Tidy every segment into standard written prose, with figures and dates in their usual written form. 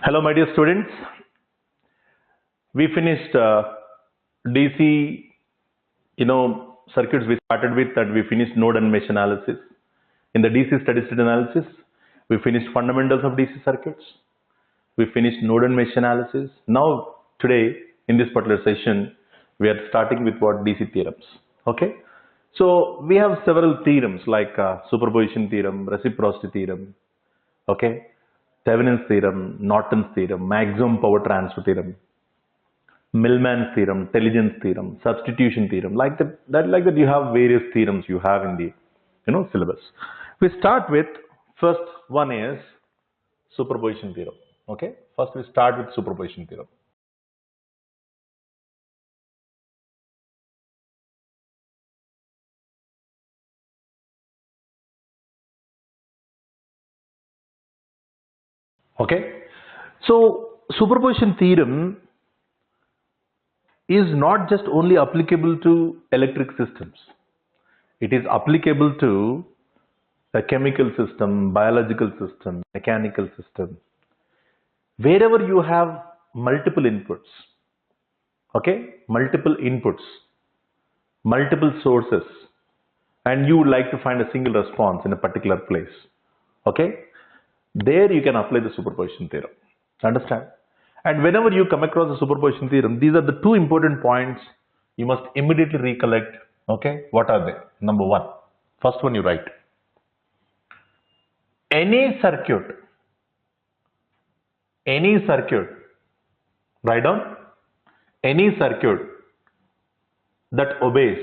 Hello my dear students, we finished DC circuits we started with, and we finished node and mesh analysis. In the DC steady state analysis, we finished fundamentals of DC circuits, we finished node and mesh analysis. Now today in this particular session we are starting with what? DC theorems. Okay, so we have several theorems like superposition theorem, reciprocity theorem, okay, Thevenin's theorem, Norton's theorem, maximum power transfer theorem, Millman's theorem, intelligence theorem, substitution theorem. Like that you have various theorems you have in the syllabus. We start with first one is superposition theorem. Okay, first we start with superposition theorem. Okay, so superposition theorem is not just only applicable to electric systems. It is applicable to a chemical system, biological system, mechanical system. Wherever you have multiple inputs, okay, multiple inputs, multiple sources, and you would like to find a single response in a particular place, okay, there you can apply the superposition theorem. Understand? And whenever you come across the superposition theorem, these are the two important points you must immediately recollect. Okay, what are they? Number one, first one you write. Any circuit, write down, any circuit that obeys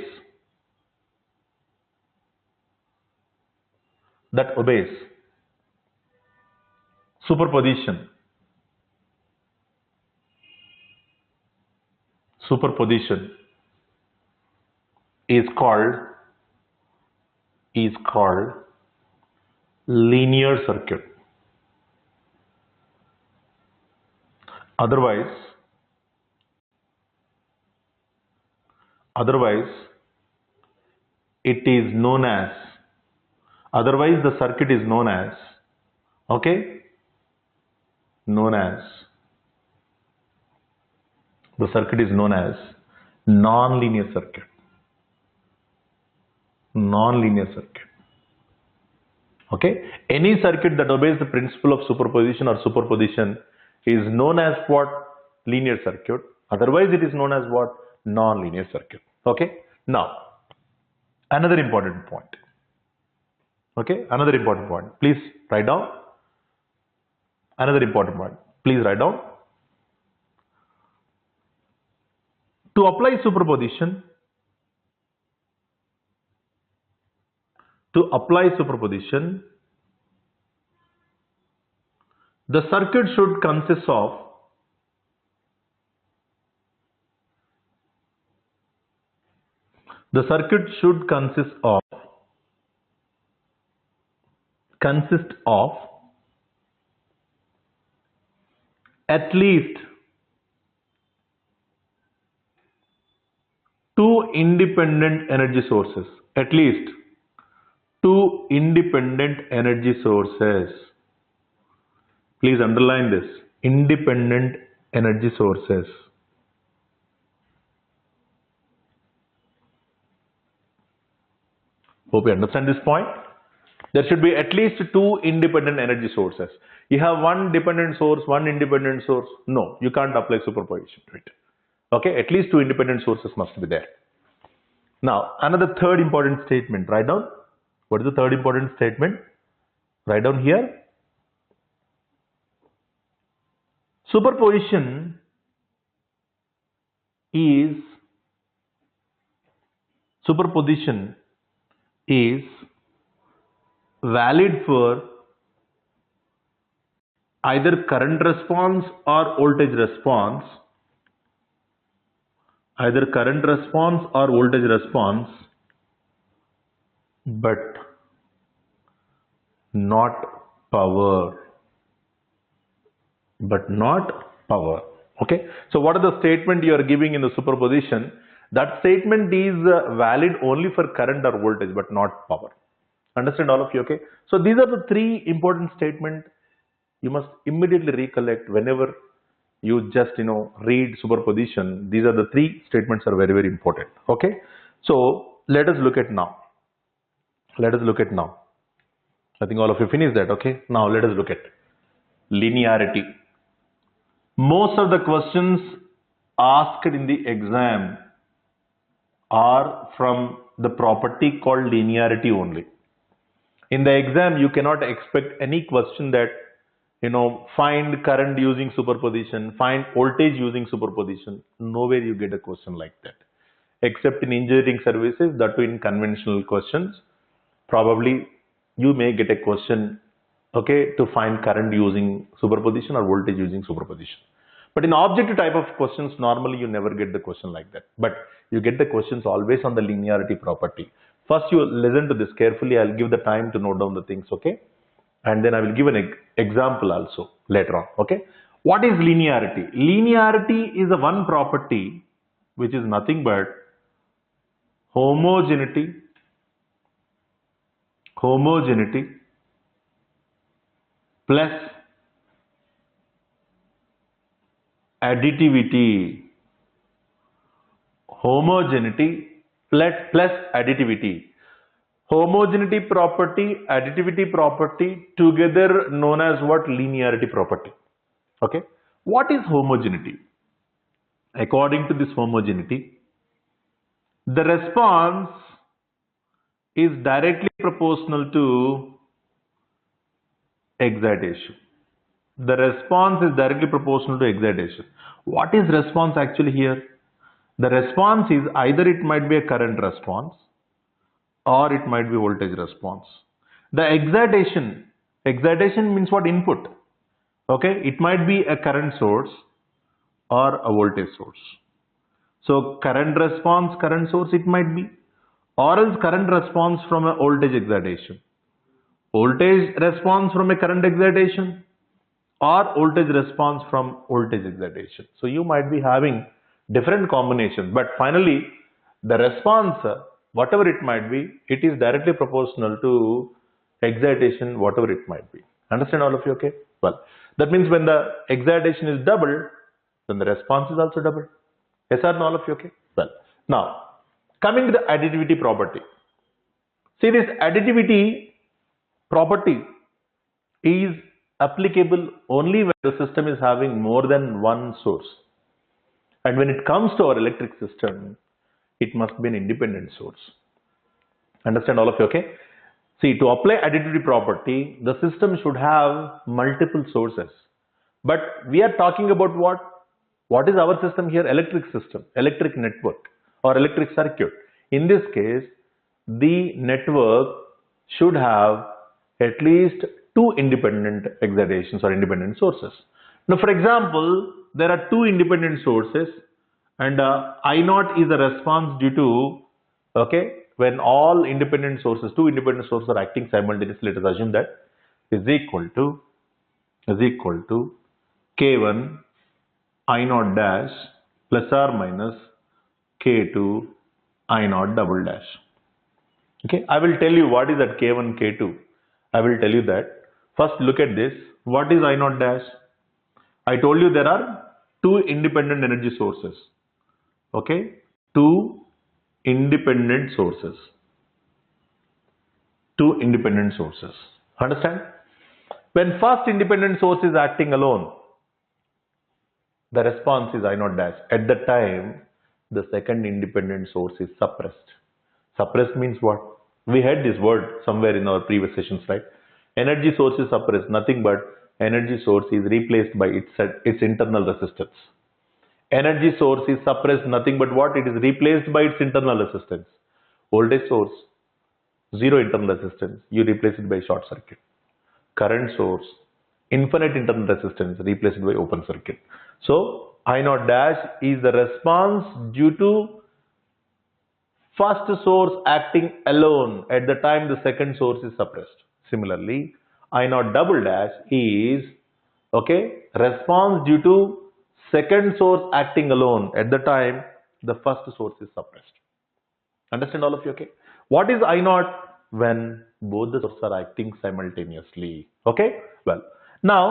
superposition is called linear circuit. Otherwise it is known as, otherwise the circuit is known as, okay, the circuit is known as non-linear circuit. Okay, any circuit that obeys the principle of superposition is known as what? Linear circuit. Otherwise it is known as what? Non-linear circuit. Okay, now another important point. Okay, another important point. Please write down. Another important point. Please write down. To apply superposition, the circuit should consist of at least two independent energy sources. At least two independent energy sources. Please underline this. Independent energy sources. Hope you understand this point. There should be at least two independent energy sources. You have one dependent source, one independent source. No, you can't apply superposition to it. Okay, at least two independent sources must be there. Now, another third important statement. Write down. What is the third important statement? Write down here. Superposition is valid for either current response or voltage response. But not power. Okay, so what is the statement you are giving in the superposition? That statement is valid only for current or voltage, but not power. Understand all of you? Okay, so these are the three important statements you must immediately recollect whenever you just read superposition. These are the three statements are very, very important. Okay, so let us look at now. Let us look at now. I think all of you finished that. Okay, now let us look at linearity. Most of the questions asked in the exam are from the property called linearity only. In the exam, you cannot expect any question that, find current using superposition, find voltage using superposition. Nowhere you get a question like that. Except in engineering services, that too in conventional questions, probably you may get a question, okay, to find current using superposition or voltage using superposition. But in objective type of questions, normally you never get the question like that. But you get the questions always on the linearity property. First, you listen to this carefully. I'll give the time to note down the things, okay? And then I will give an example also later on, okay? What is linearity? Linearity is a one property which is nothing but homogeneity plus additivity. Homogeneity plus additivity. Homogeneity property, additivity property together known as what? Linearity property. Okay. What is homogeneity? According to this homogeneity, the response is directly proportional to excitation. The response is directly proportional to excitation. What is response actually here? The response is either it might be a current response or it might be voltage response. The excitation means what? Input. Okay, it might be a current source or a voltage source. So current response, current source it might be, or else current response from a voltage excitation, voltage response from a current excitation, or voltage response from voltage excitation. So you might be having different combinations, but finally the response, whatever it might be, it is directly proportional to excitation, whatever it might be. Understand all of you? Okay, well, that means when the excitation is doubled, then the response is also doubled. Yes or no, all of you? Okay, well, now coming to the additivity property. See, this additivity property is applicable only when the system is having more than one source. And when it comes to our electric system, it must be an independent source. Understand all of you? Okay. See, to apply additivity property, the system should have multiple sources. But we are talking about what? What is our system here? Electric system, electric network or electric circuit. In this case, the network should have at least two independent excitations or independent sources. Now, for example, there are two independent sources, and I0 is the response due to, okay, when all independent sources, two independent sources are acting simultaneously, let us assume that is equal to K1 I0 dash plus or minus K2 I0 double dash. Okay, I will tell you what is that K1, K2. I will tell you that. First, look at this. What is I0 dash? I told you there are two independent energy sources. Okay, two independent sources. Two independent sources. Understand? When first independent source is acting alone, the response is I0 dash. At the time, the second independent source is suppressed. Suppressed means what? We had this word somewhere in our previous sessions, right? Energy source is suppressed, nothing but energy source is replaced by its internal resistance. Energy source is suppressed, nothing but what? It is replaced by its internal resistance. Voltage source, zero internal resistance, you replace it by short circuit. Current source, infinite internal resistance, replaced by open circuit. So I0 dash is the response due to first source acting alone at the time the second source is suppressed. Similarly, I0 double dash is, okay, response due to second source acting alone at the time the first source is suppressed. Understand all of you? Okay. What is I0? When both the sources are acting simultaneously. Okay. Well, Now,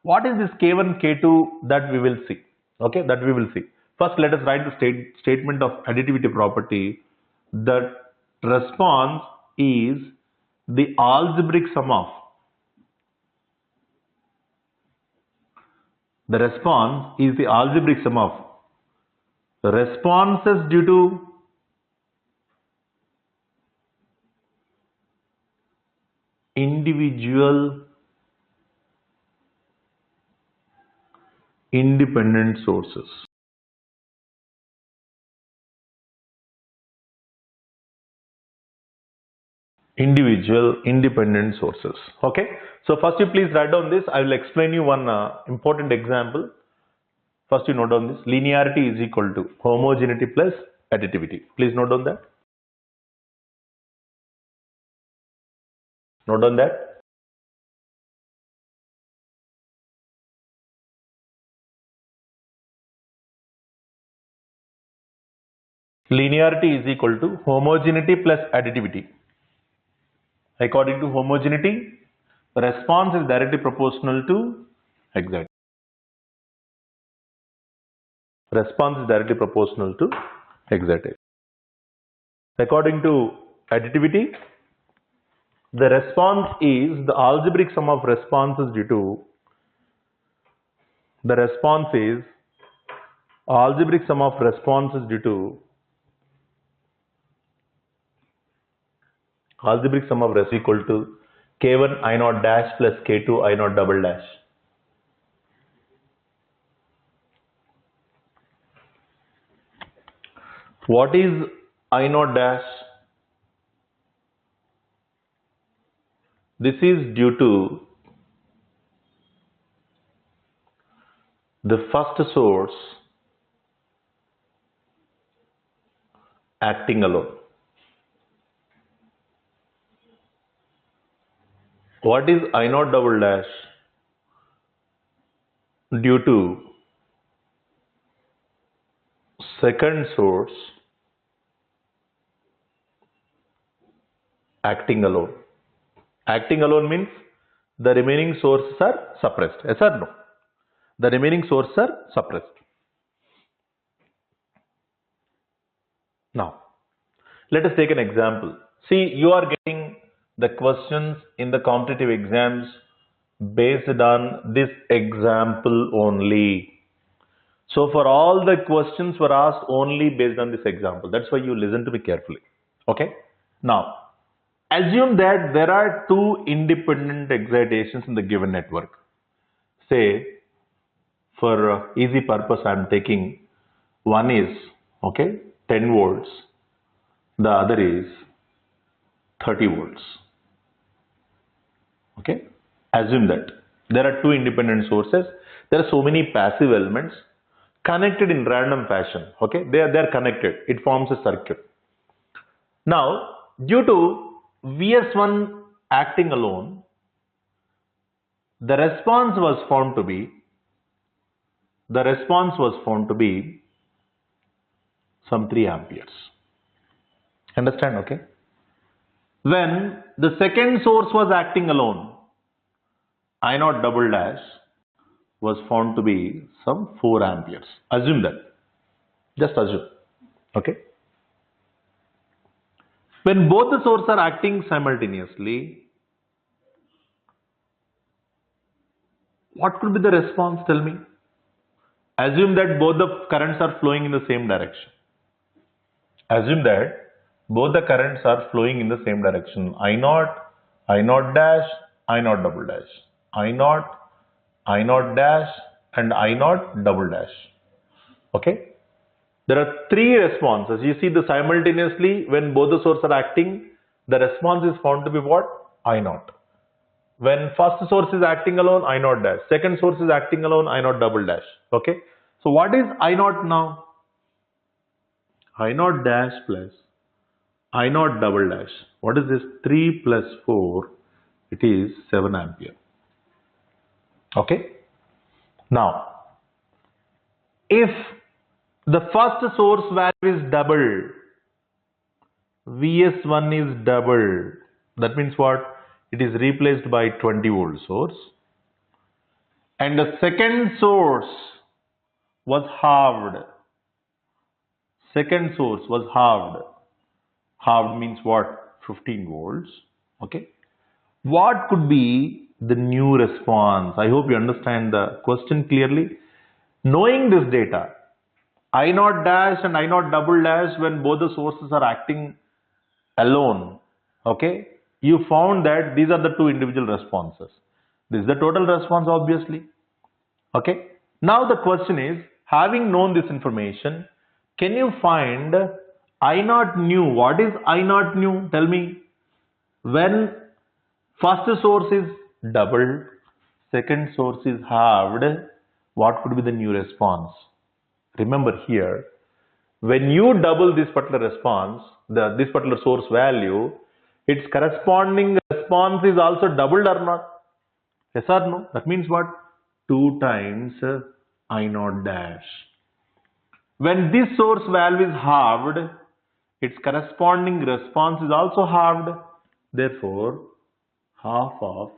what is this K1, K2 that we will see? Okay, that we will see. First, let us write the statement of additivity property. The response is the algebraic sum of the responses due to individual independent sources. Individual independent sources. Okay. So first you please write down this. I will explain you one important example. First you note down this. Linearity is equal to homogeneity plus additivity. Please note down that. Note down that. Linearity is equal to homogeneity plus additivity. According to homogeneity, the response is directly proportional to excitation. Response is directly proportional to excitation. According to additivity, the response is the algebraic sum of responses due to algebraic sum of responses due to equal to K1 I naught dash plus K2 I naught double dash. What is I naught dash? This is due to the first source acting alone. What is I naught double dash? Due to second source acting alone. Acting alone means the remaining sources are suppressed. Yes or no? The remaining sources are suppressed. Now, let us take an example. See, you are getting the questions in the competitive exams based on this example only. So, for all the questions were asked only based on this example. That's why you listen to me carefully. Okay? Now, assume that there are two independent excitations in the given network. Say, for easy purpose, I am taking one is 10 volts, the other is 30 volts. Okay, assume that there are two independent sources. There are so many passive elements connected in random fashion. Okay, they are connected. It forms a circuit. Now, due to Vs1 acting alone, the response was found to be some 3 amperes. Understand? Okay. When the second source was acting alone, I naught double dash was found to be some 4 amperes. Assume that. Just assume. Okay. When both the sources are acting simultaneously, what could be the response? Tell me. Assume that both the currents are flowing in the same direction. Assume that both the currents are flowing in the same direction. I naught dash, I naught double dash. I naught dash, and I naught double dash. Okay. There are 3 responses. You see the simultaneously when both the sources are acting, the response is found to be what? I naught. When first source is acting alone, I naught dash. Second source is acting alone, I naught double dash. Okay. So what is I naught now? I naught dash plus I naught double dash. What is this? 3 plus 4. It is 7 ampere. Okay. Now, if the first source value is double, Vs1 is double. That means what? It is replaced by 20 volt source. and the second source was halved. Second source was halved. Halved means what? 15 volts. Okay. What could be the new response? I hope you understand the question clearly. Knowing this data, I naught dash and I naught double dash, when both the sources are acting alone, okay, you found that these are the two individual responses. This is the total response, obviously. Okay. Now the question is, having known this information, can you find I naught new? What is I naught new? Tell me. When first source is doubled, second source is halved, what could be the new response? Remember here, when you double this particular response, this particular source value, its corresponding response is also doubled or not? Yes or no? That means what? 2 times I naught dash. When this source value is halved, its corresponding response is also halved. Therefore, half of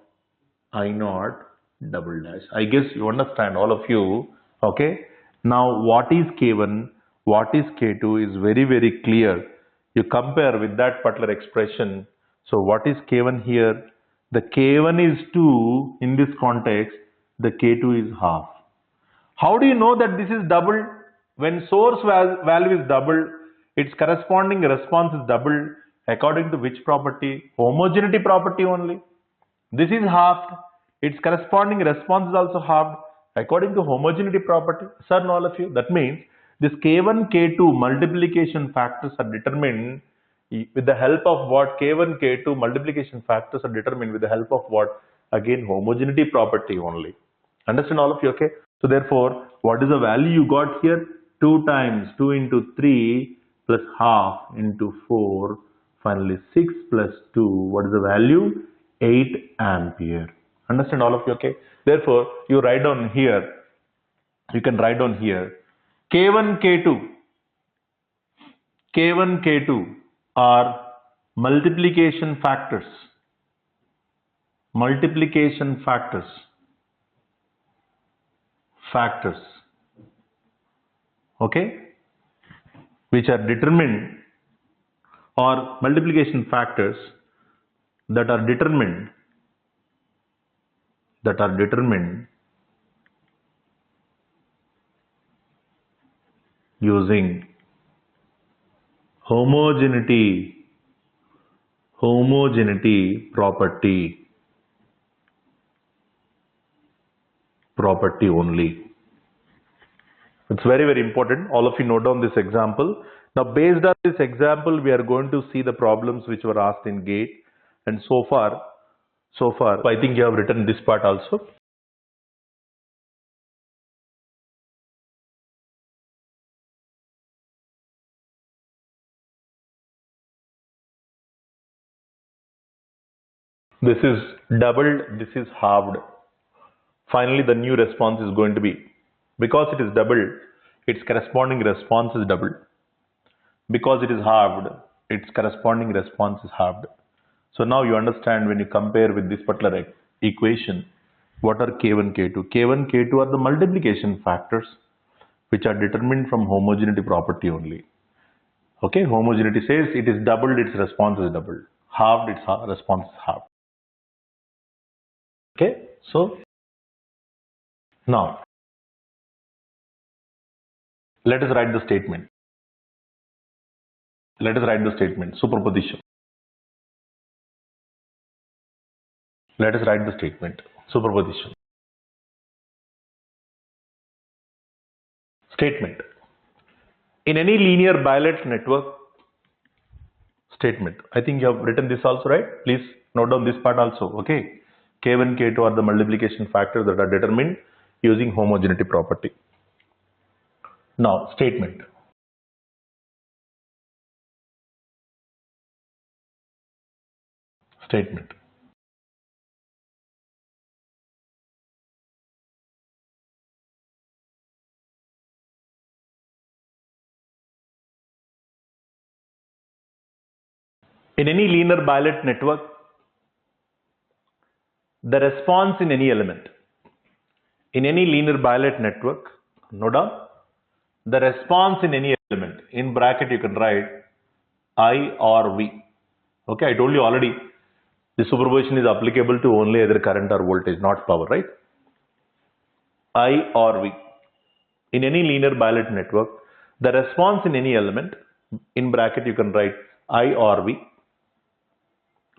I naught double dash. I guess you understand, all of you. Okay. Now, what is K1, what is K2 is very, very clear. You compare with that particular expression. So, what is K1 here? The K1 is 2 in this context. The K2 is half. How do you know that this is doubled? When source value is doubled, its corresponding response is doubled. According to which property? Homogeneity property only. This is halved. Its corresponding response is also halved according to homogeneity property. Sir, all of you. That means this K1, K2 multiplication factors are determined with the help of what? K1, K2 multiplication factors are determined with the help of what? Again, homogeneity property only. Understand, all of you? Okay. So therefore, what is the value you got here? 2 times 2 into 3 plus half into 4. Finally, 6 plus 2. What is the value? 8 ampere. Understand, all of you? Okay. Therefore, you write down here. You can write down here. K1, K2. K1, K2 are multiplication factors. Multiplication factors. Factors. Okay. Which are determined, or multiplication factors that are determined using homogeneity property only. It's very, very important. All of you note down this example. Now, based on this example, we are going to see the problems which were asked in GATE. And so far, I think you have written this part also. This is doubled, this is halved. Finally, the new response is going to be, because it is doubled, its corresponding response is doubled. Because it is halved, its corresponding response is halved. So now you understand, when you compare with this particular equation, what are K1, K2? K1, K2 are the multiplication factors which are determined from homogeneity property only. Okay, homogeneity says it is doubled, its response is doubled. Halved, its response is halved. Okay, so now let us write the statement. Let us write the statement. Superposition. Let us write the statement. Superposition. Statement. In any linear bilet network, statement. I think you have written this also, right? Please note down this part also. Okay. K1, K2 are the multiplication factors that are determined using homogeneity property. Now, statement. Statement. In any linear bilet network, the response in any element in any linear Bilet network, note down, the response in any element, in bracket you can write I or V. Okay, I told you already, the superposition is applicable to only either current or voltage, not power, right? I or V. In any linear Bilet network, the response in any element, in bracket you can write I or V,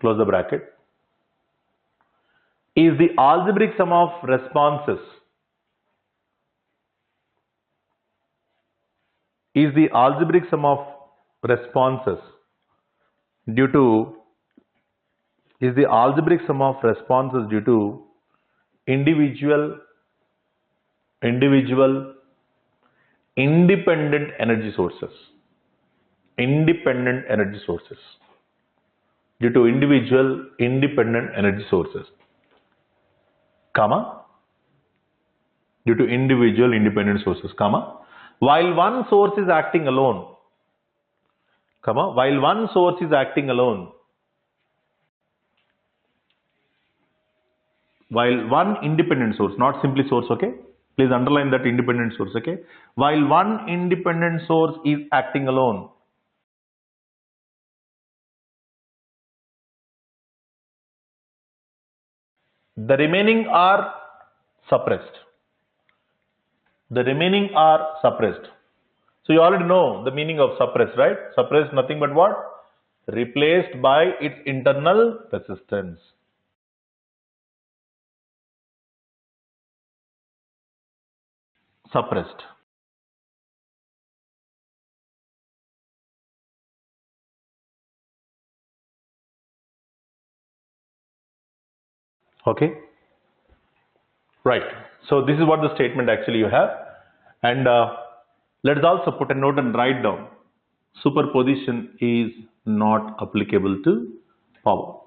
close the bracket, is the algebraic sum of responses, is the algebraic sum of responses due to, is the algebraic sum of responses due to individual independent energy sources, independent energy sources, due to individual independent energy sources, comma, due to individual independent sources, comma, while one source is acting alone, comma, while one source is acting alone, while one independent source, not simply source, okay? Please underline that independent source, okay? While one independent source is acting alone, the remaining are suppressed. The remaining are suppressed. So you already know the meaning of suppressed, right? Suppressed, nothing but what? Replaced by its internal resistance. Suppressed. Okay. Right. So this is what the statement actually you have. And let's also put a note and write down. Superposition is not applicable to power.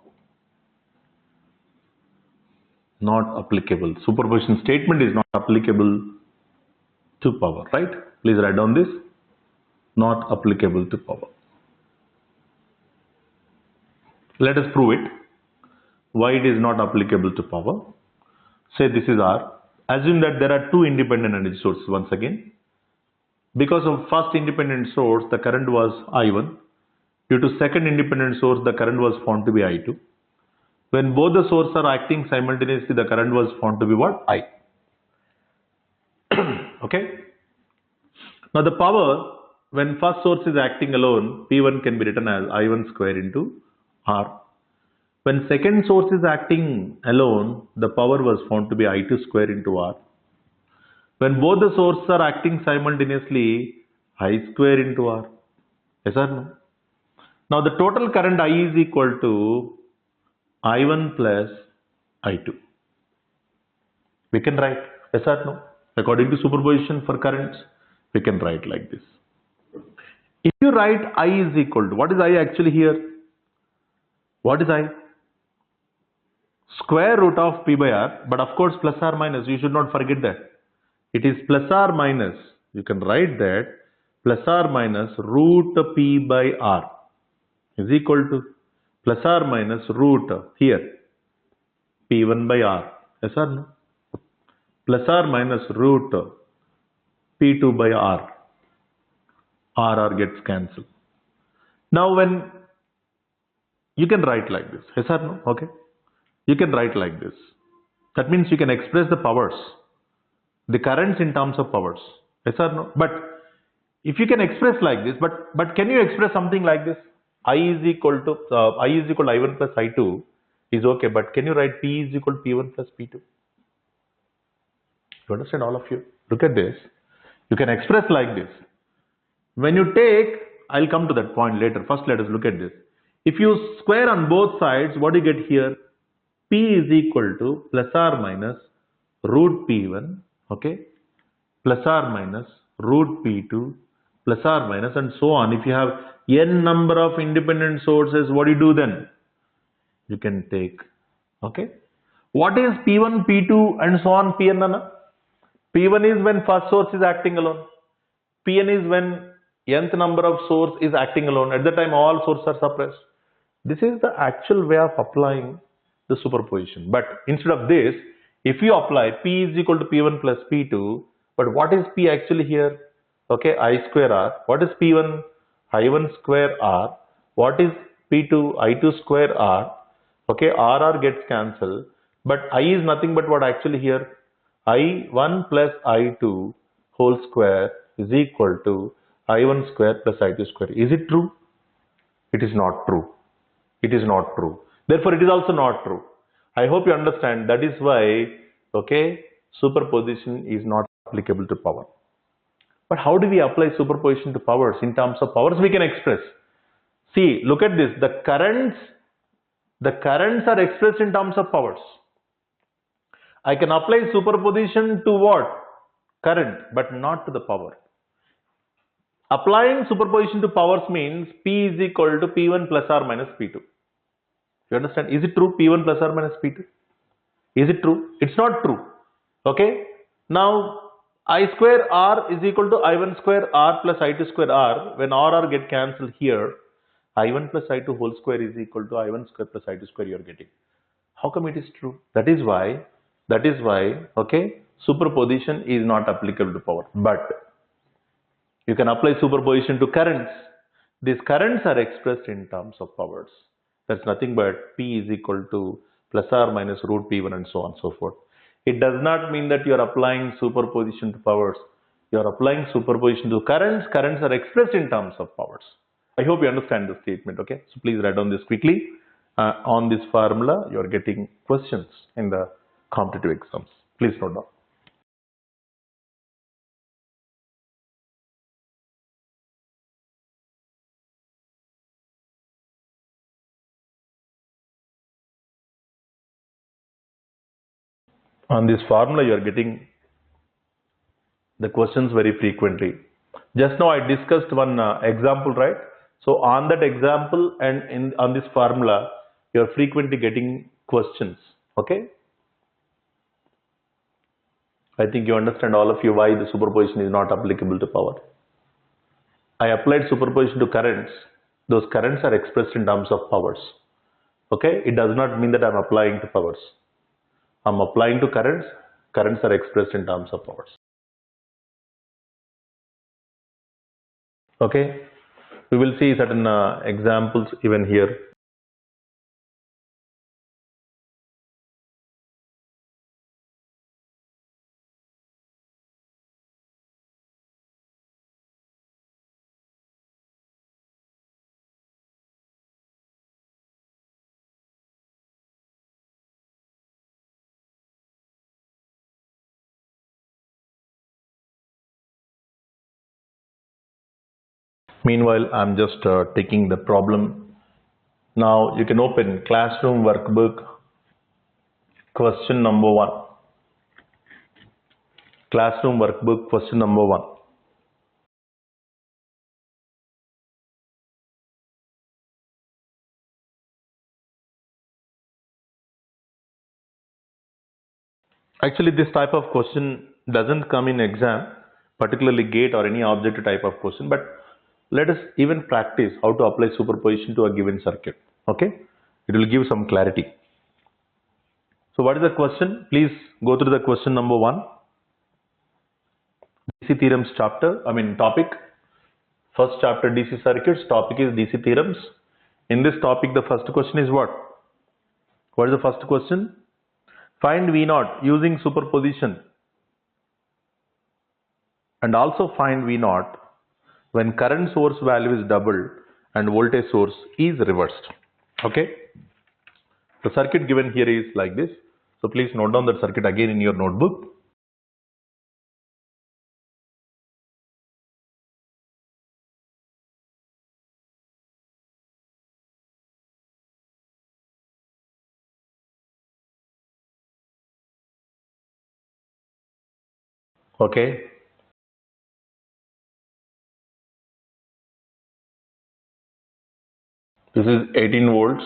Not applicable. Superposition statement is not applicable to power, right? Please write down this. Not applicable to power. Let us prove it. Why it is not applicable to power. Say this is R. Assume that there are two independent energy sources once again. Because of first independent source, the current was I1. Due to second independent source, the current was found to be I2. When both the sources are acting simultaneously, the current was found to be what? I. Okay. Now the power, when first source is acting alone, P1 can be written as I1 square into R. When second source is acting alone, the power was found to be I2 square into R. When both the sources are acting simultaneously, I square into R. Yes or no? Now the total current I is equal to I1 plus I2. We can write, yes or no? According to superposition for currents, we can write like this. If you write I is equal to, what is I actually here? What is I? Square root of P by R, but of course plus or minus, you should not forget that. It is plus or minus, you can write that, plus or minus root P by R is equal to plus or minus root here P1 by R, yes or no? Plus or minus root P2 by R gets cancelled. Now when you can write like this, yes or no? Okay. You can write like this. That means you can express the powers, the currents in terms of powers, yes or no? But if you can express like this, but can you express something like this? I is equal to I1 plus I2 is okay, but can you write P is equal to P1 plus P2? You understand, all of you? Look at this. You can express like this. When you take, I'll come to that point later. First, let us look at this. If you square on both sides, what do you get here? P is equal to plus or minus root P1, okay, plus or minus root P2, plus or minus, and so on. If you have n number of independent sources, what do you do then? You can take, okay. What is P1, P2, and so on, Pn? P1 is when first source is acting alone. Pn is when nth number of source is acting alone. At the time, all sources are suppressed. This is the actual way of applying the superposition. But instead of this, If you apply P is equal to P1 plus P2, but what is P actually here? Okay, I square R. What is P1? I1 square R. What is P2? I2 square R. Okay, R gets cancelled. But I is nothing but what actually here? I1 plus I2 whole square is equal to I1 square plus I2 square. Is it true? It is not true. It is not true. Therefore, it is also not true. I hope you understand. That is why, okay, superposition is not applicable to power. But how do we apply superposition to powers? In terms of powers, we can express. See, look at this. The currents are expressed in terms of powers. I can apply superposition to what? Current, but not to the power. Applying superposition to powers means P is equal to P1 plus R minus P2. You understand? Is it true? P1 plus R minus P2? Is it true? It's not true. Okay. Now, I square R is equal to I1 square R plus I2 square R. When R get cancelled here, I1 plus I2 whole square is equal to I1 square plus I2 square you are getting. How come it is true? That is why, okay, superposition is not applicable to power. But you can apply superposition to currents. These currents are expressed in terms of powers. That's nothing but P is equal to plus R minus root P1 and so on and so forth. It does not mean that you are applying superposition to powers. You are applying superposition to currents. Currents are expressed in terms of powers. I hope you understand the statement, okay? So please write down this quickly. On this formula, you are getting questions in the competitive exams. Please note down. On this formula, you are getting the questions very frequently. Just now I discussed one example, right? So on that example and on this formula, you are frequently getting questions. Okay? I think you understand, all of you, why the superposition is not applicable to power. I applied superposition to currents. Those currents are expressed in terms of powers. Okay? It does not mean that I am applying to powers. I am applying to currents. Currents are expressed in terms of powers. Okay? We will see certain examples even here. Meanwhile, I'm just taking the problem. Now you can open classroom workbook, question number 1. Classroom workbook, question number 1. Actually, this type of question doesn't come in exam, particularly gate or any objective type of question, but let us even practice how to apply superposition to a given circuit. Okay? It will give some clarity. So what is the question? Please go through the question number 1. DC theorems topic. First chapter DC circuits, topic is DC theorems. In this topic, the first question is what? What is the first question? Find V0 using superposition, and also find V0 when current source value is doubled and voltage source is reversed. Okay? The circuit given here is like this. So please note down that circuit again in your notebook. Okay? This is 18 volts.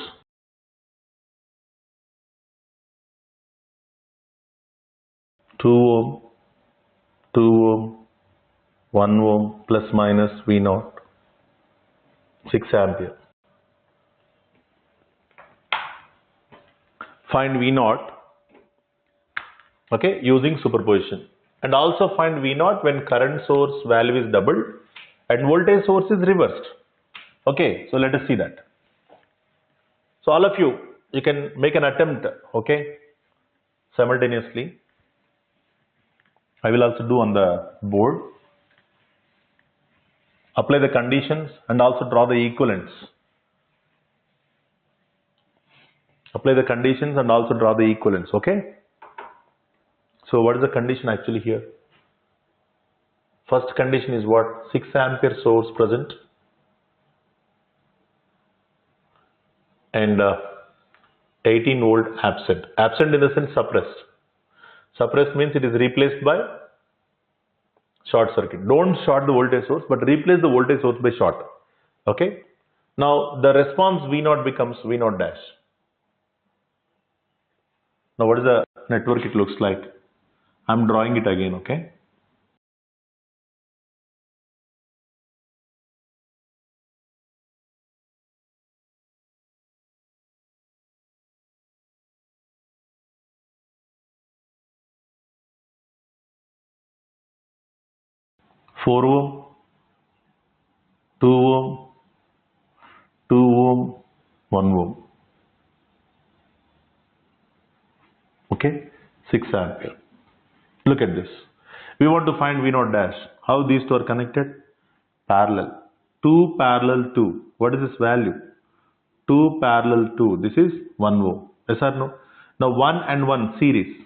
2 ohm, 2 ohm, 1 ohm plus minus V0, 6 ampere. Find V0 okay, using superposition. And also find V0 when current source value is doubled and voltage source is reversed. Okay, so let us see that. So all of you can make an attempt, okay, simultaneously. I will also do on the board. Apply the conditions and also draw the equivalents. Apply the conditions and also draw the equivalents, okay? So what is the condition actually here? First condition is what? 6 ampere source present and 18 volt absent. Absent in the sense suppressed. Suppressed means it is replaced by short circuit. Don't short the voltage source, but replace the voltage source by short. Okay? Now the response V0 becomes V0 dash. Now what is the network it looks like? I'm drawing it again, okay? Four ohm, 2 ohm, 2 ohm, 1 ohm. Okay, 6 ampere. Look at this. We want to find V0 dash. How these two are connected? Parallel. 2 parallel 2. What is this value? 2 parallel 2. This is 1 ohm. Yes or no? Now 1 and 1 series.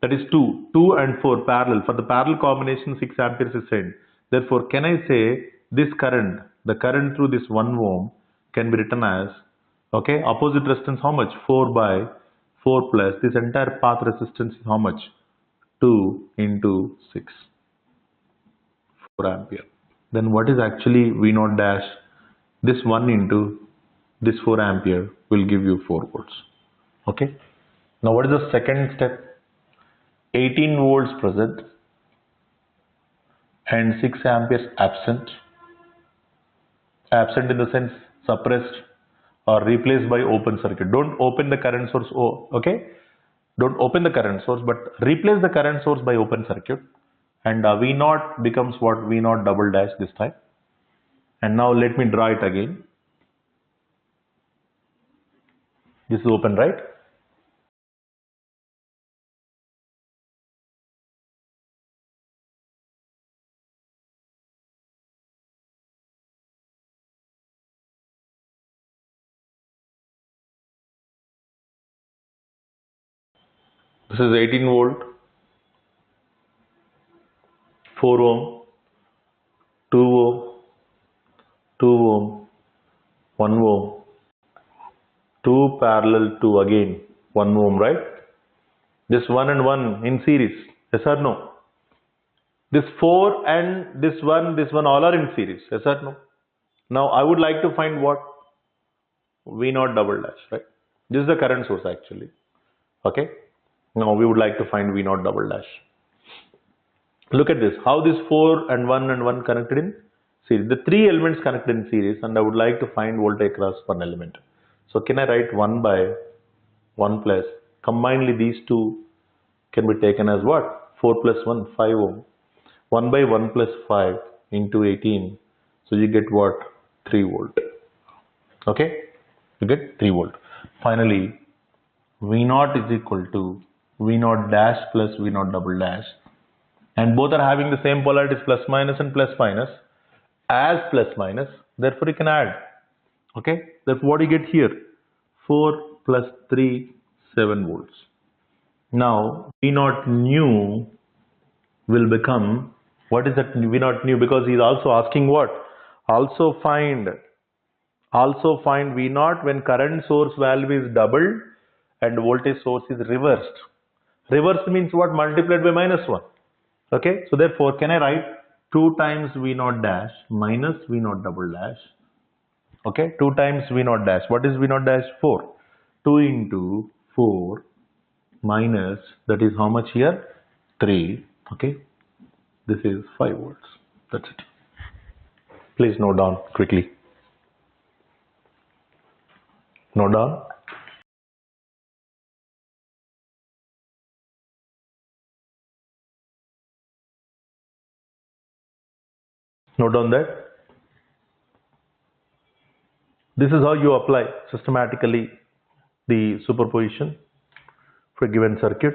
That is 2. 2 and 4 parallel. For the parallel combination 6 amperes is sent. Therefore, can I say this current, the current through this 1 ohm can be written as, okay, opposite resistance how much? 4 by 4 plus this entire path resistance is how much? 2 into 6. 4 ampere. Then what is actually V0 dash? This 1 into this 4 ampere will give you 4 volts. Okay. Now what is the second step? 18 volts present and 6 amperes absent. Absent in the sense suppressed or replaced by open circuit. Don't open the current source. Oh, okay. Don't open the current source, but replace the current source by open circuit. And V0 becomes what? V0 double dash this time. And now let me draw it again. This is open, right? This is 18 volt, 4 ohm, 2 ohm, 2 ohm, 1 ohm, 2 parallel 2 again, 1 ohm, right? This 1 and 1 in series, yes or no? This 4 and this 1 all are in series, yes or no? Now I would like to find what? V0 double dash, right? This is the current source actually, okay? Now we would like to find V0 double dash. Look at this, how this 4 and 1 connected in series. The 3 elements connected in series and I would like to find voltage across one element. So can I write 1 by 1 plus, combinedly these two can be taken as what? 4 plus 1, 5 ohm. 1 by 1 plus 5 into 18. So you get what? 3 volt. Okay? You get 3 volt. Finally, V0 is equal to V0 dash plus V0 double dash. And both are having the same polarities plus minus and plus minus as plus minus. Therefore, you can add. Okay? Therefore, what do you get here? 4 plus 3, 7 volts. Now, V0 new will become, what is that V0 new? Because he is also asking what? Also find V0 when current source value is doubled and voltage source is reversed. Reversed means what? Multiplied by minus 1. Okay, so therefore can I write 2 times V0 dash minus V0 double dash. Okay, 2 times V0 dash. What is V0 dash? 4. 2 into 4 minus, that is how much here? 3. Okay, this is 5 volts. That's it. Please note down quickly. Note down. Note down that. This is how you apply systematically the superposition for a given circuit.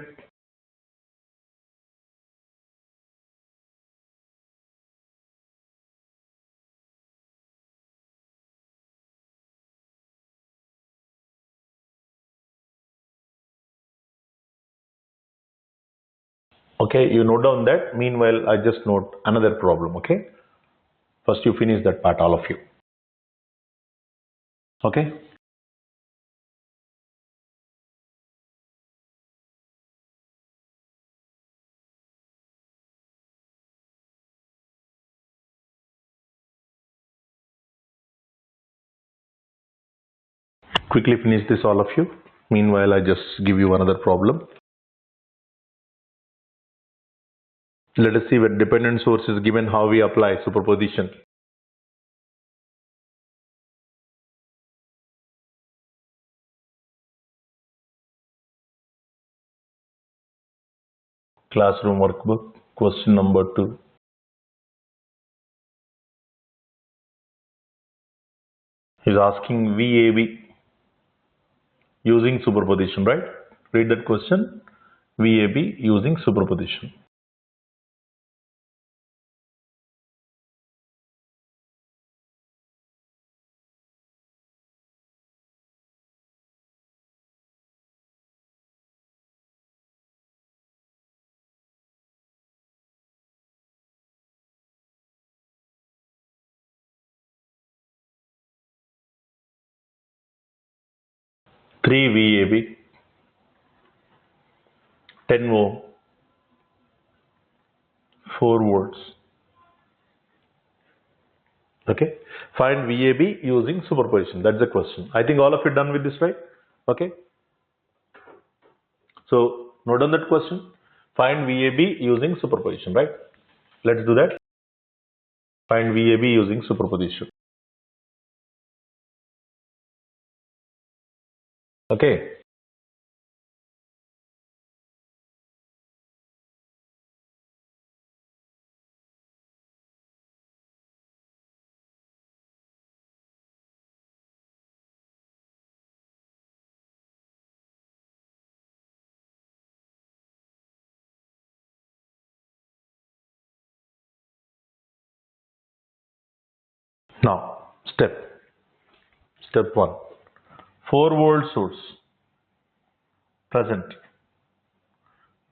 Okay, you note down that. Meanwhile, I just note another problem. Okay, first you finish that part, all of you. Okay. Quickly finish this, all of you. Meanwhile, I just give you another problem. Let us see when dependent source is given, how we apply superposition. Classroom workbook, question number 2. He's asking VAB using superposition, right? Read that question. VAB using superposition. Three VAB, 10 ohm, 4 volts. Okay. Find VAB using superposition. That's the question. I think all of you done with this, right? Okay. So note down that question. Find VAB using superposition, right? Let's do that. Find VAB using superposition. Okay. Now, step 1. 4 volt source present.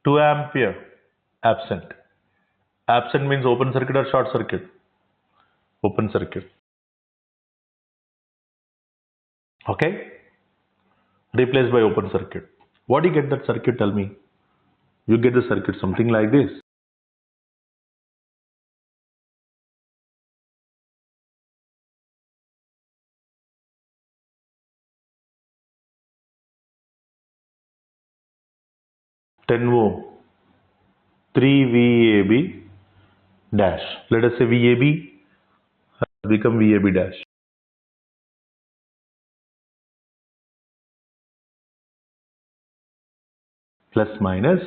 2 ampere absent. Absent means open circuit or short circuit? Open circuit. Okay. Replaced by open circuit. What do you get that circuit? Tell me. You get the circuit something like this. Ten ohm, 3 VAB dash. Let us say VAB has become VAB dash. Plus minus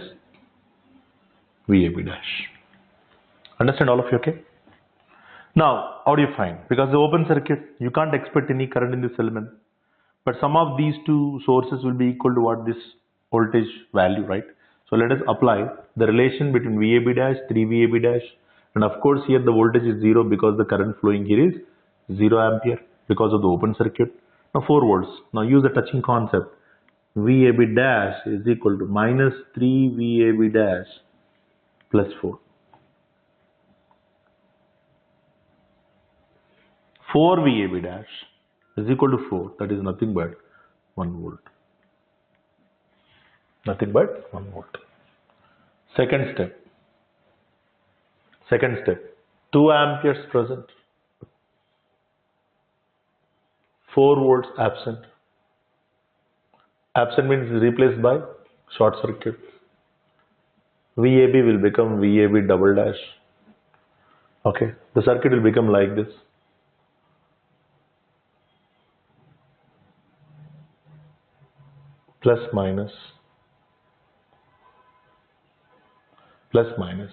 VAB dash. Understand all of you, okay? Now, how do you find? Because the open circuit, you can't expect any current in this element. But sum of these two sources will be equal to what this voltage value, right? So let us apply the relation between VAB dash, 3 VAB dash, and of course here the voltage is 0 because the current flowing here is 0 ampere because of the open circuit. Now 4 volts. Now use the touching concept. VAB dash is equal to minus 3 VAB dash plus 4. 4 VAB dash is equal to 4. That is nothing but 1 volt. Nothing but 1 volt. Second step. 2 amperes present. 4 volts absent. Absent means replaced by short circuit. VAB will become VAB double dash. Okay. The circuit will become like this. Plus minus. Plus minus.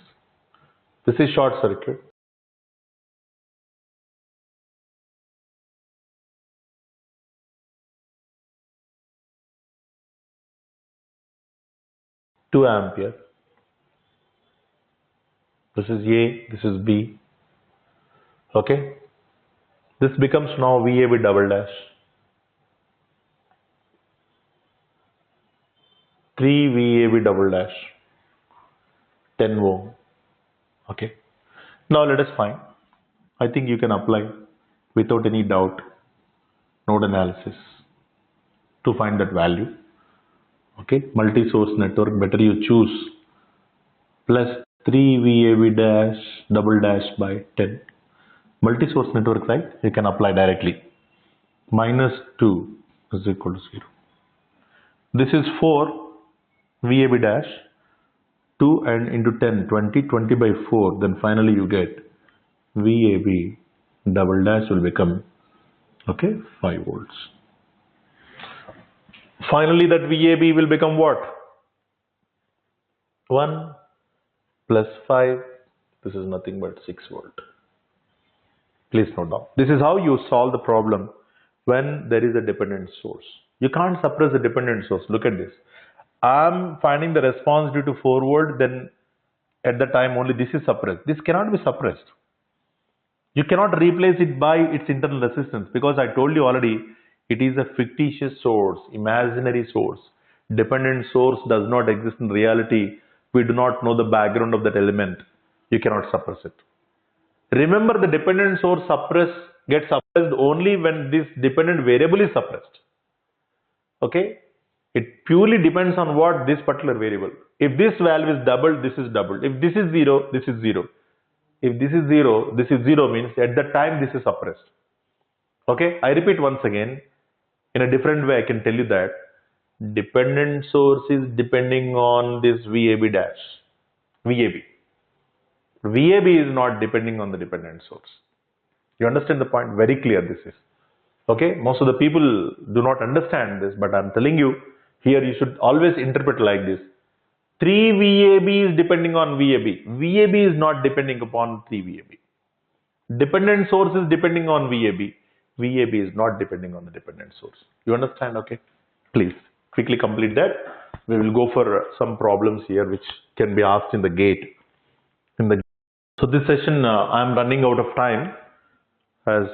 This is short circuit. 2 ampere. This is A, this is B. Okay. This becomes now VAB double dash. 3 VAB double dash. 10 ohm. Okay. Now let us find. I think you can apply without any doubt node analysis to find that value. Okay. Multi-source network, better you choose plus 3 VAB dash double dash by 10. Multi-source network, right? You can apply directly. Minus 2 is equal to 0. This is 4 VAB dash 2 and into 10, 20, 20 by 4. Then finally you get VAB double dash will become, okay, 5 volts. Finally that VAB will become what? 1 plus 5. This is nothing but 6 volt. Please note down. This is how you solve the problem when there is a dependent source. You can't suppress the dependent source. Look at this. I'm finding the response due to 4 volt, then at the time only this is suppressed. This cannot be suppressed. You cannot replace it by its internal resistance, because I told you already it is a fictitious source, imaginary source. Dependent source does not exist in reality. We do not know the background of that element. You cannot suppress it. Remember, the dependent source gets suppressed only when this dependent variable is suppressed. Okay? It purely depends on what this particular variable. If this value is doubled, this is doubled. If this is 0, this is 0. If this is 0, this is 0 means at that time this is suppressed. Okay? I repeat once again, in a different way I can tell you that dependent source is depending on this VAB dash. VAB. VAB is not depending on the dependent source. You understand the point? Very clear this is. Okay? Most of the people do not understand this, but I'm telling you, here you should always interpret like this. 3 VAB is depending on VAB. VAB is not depending upon 3 VAB. Dependent source is depending on VAB. VAB is not depending on the dependent source. You understand? Okay? Please quickly complete that. We will go for some problems here which can be asked in the gate. So this session I am running out of time. As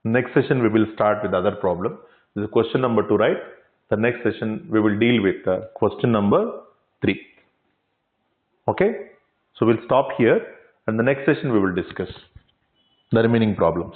next session we will start with other problem. This is question number 2, right? The next session we will deal with question number 3. Okay? So we'll stop here, and the next session we will discuss the remaining problems.